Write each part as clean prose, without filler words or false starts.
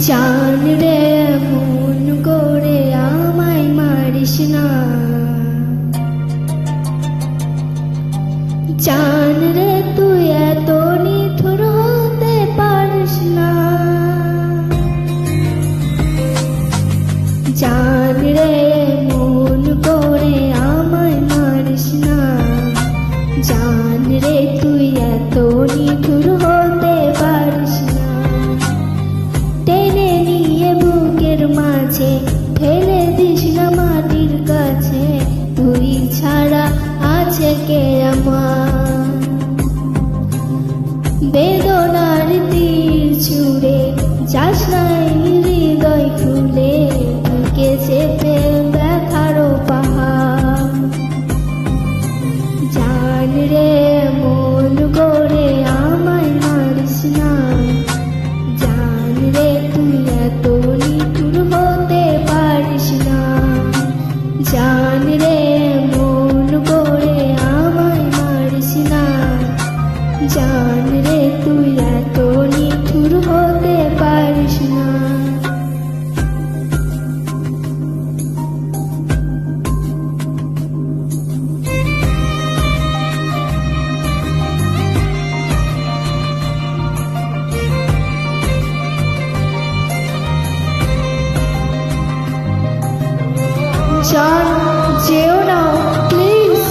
জান রে মন করে আমায় মারিস না, জান রে তুই এত নিঠুর হতে পারিস না, জান রে মন করে আমায় মারিস না, জান রে তুই এত নিঠুর হতে পারিস না। টেনে নিয়ে বুকের মাঝে ফেলে দিস না মাটির কাছে, তুই ছাড়া আছে কে আমার। বেদনার তীর ছুঁড়ে যাস নাই হৃদয় খুলে, বুকে চেপে ব্যথারও পাহাড়। জান রে মন করে আমায় মারিস না, জান রে তুই এত নিঠুর হতে পারিস না, জান রে মন করে আমায় মারিস না, জান রে তুই এত নিঠুর হতে পারিস না। জান যেও না প্লিজ।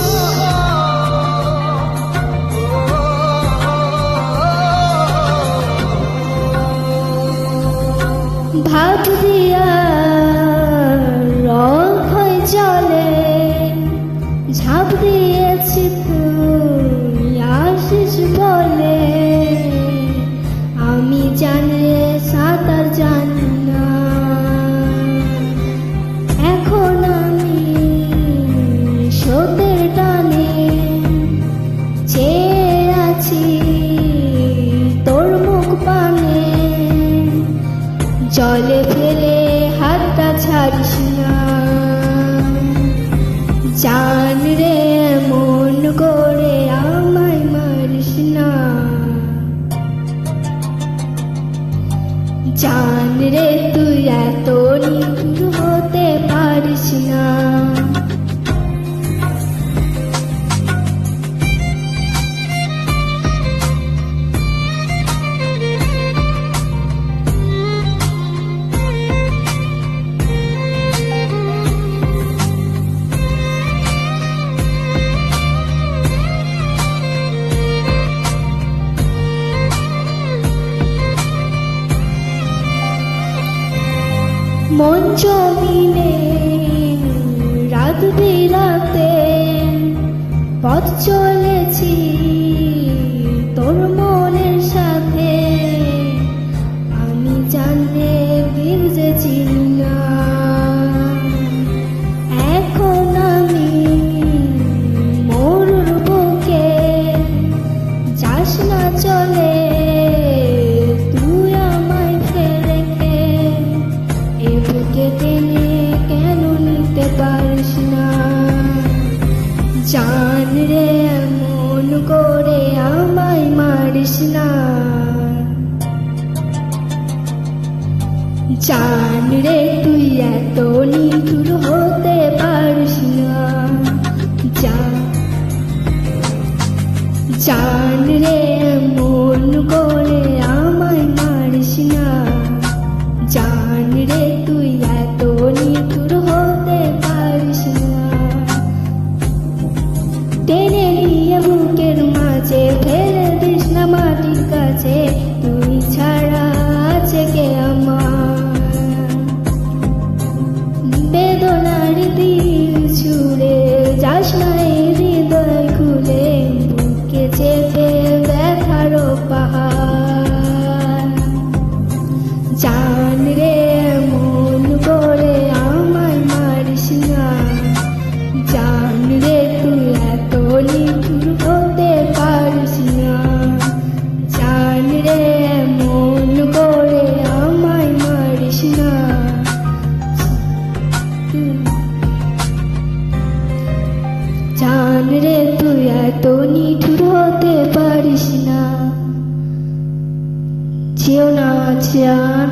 ভাব দিয়া রং হয় জলে, ঝাঁপ দিয়েছি তুই আসিস বলে, আমি জানি সাঁতার জানি না, এখন আমি স্রোতের টানে চেয়ে আছি তোর মুখ পানে, জলে ফেলে হাতটা ছাড়িস না, জান রে মন করে আমায় মারিস না, জান রে তুই এত নিঠুর হতে পারিস না। মন জমিনে রাত বিরাতে পথ চলেছি তোর মনের সাথে, আমি জানলে ভিজেছি না, এখন আমি মরুর বুকে, যাস না চলে তুই আমায় ফেলে, বুকে টেনে কেন নিতে পারিস না, জান রে মন করে আমায় মারিস না, জান রে তুই এত নিঠুর হতে পারিস না, জান রে মন করে আমায় মারিস না, জান রে তুই এত নিঠুর হতে পারিস না। টেনে নিয়ে বুকের মাঝে ফেলে দিস না মাটির কাছে, তুই ছাড়া আছে কে আমার। বেদনার তীর ছুঁড়ে যাস না হৃদয় খুলে, বুকে চেপে ব্যথারও পাহাড়। জান রে মন করে আমায় মারিস না, জান রে তুই এত নিঠুর হতে পারিস না, জান রে মন করে আমায় মারিস না, জান রে তুই এত নিঠুর হতে পারিস না। যেও না জান।